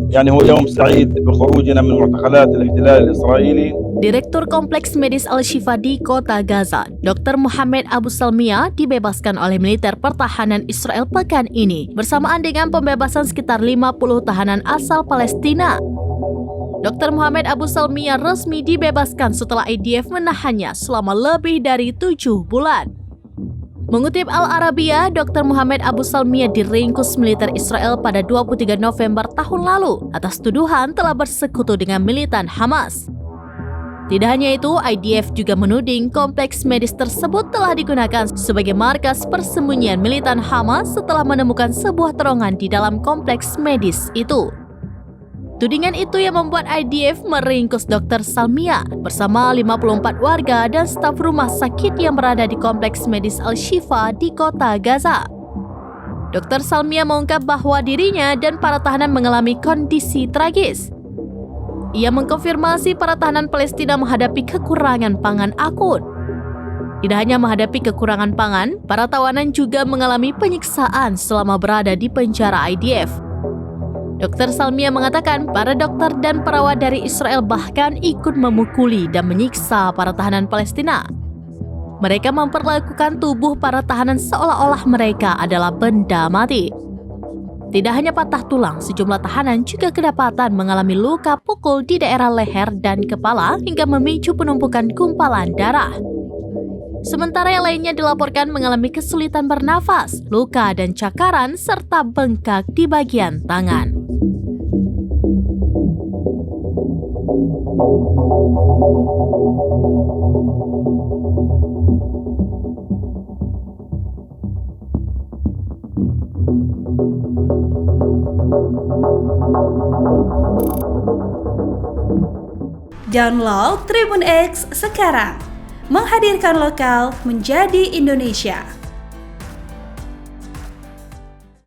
يعني هو يوم سعيد بخروجنا من معتقلات الاحتلال الإسرائيلي. Direktur Kompleks Medis Al-Shifa di Kota Gaza, Dr. Muhammad Abu Salmiya, dibebaskan oleh militer pertahanan Israel pekan ini, bersamaan dengan pembebasan sekitar 50 tahanan asal Palestina. Dr. Muhammad Abu Salmiya resmi dibebaskan setelah IDF menahannya selama lebih dari 7 bulan. Mengutip Al-Arabiya, Dr. Muhammad Abu Salmiya diringkus militer Israel pada 23 November tahun lalu atas tuduhan telah bersekutu dengan militan Hamas. Tidak hanya itu, IDF juga menuding kompleks medis tersebut telah digunakan sebagai markas persembunyian militan Hamas setelah menemukan sebuah terowongan di dalam kompleks medis itu. Tudingan itu yang membuat IDF meringkus Dr. Salmiya bersama 54 warga dan staf rumah sakit yang berada di kompleks medis Al-Shifa di Kota Gaza. Dr. Salmiya mengungkap bahwa dirinya dan para tahanan mengalami kondisi tragis. Ia mengkonfirmasi para tahanan Palestina menghadapi kekurangan pangan akut. Tidak hanya menghadapi kekurangan pangan, para tawanan juga mengalami penyiksaan selama berada di penjara IDF. Dr. Salmiya mengatakan para dokter dan perawat dari Israel bahkan ikut memukuli dan menyiksa para tahanan Palestina. Mereka memperlakukan tubuh para tahanan seolah-olah mereka adalah benda mati. Tidak hanya patah tulang, sejumlah tahanan juga kedapatan mengalami luka pukul di daerah leher dan kepala hingga memicu penumpukan gumpalan darah. Sementara yang lainnya dilaporkan mengalami kesulitan bernafas, luka dan cakaran, serta bengkak di bagian tangan. Download Tribun X sekarang, menghadirkan lokal menjadi Indonesia.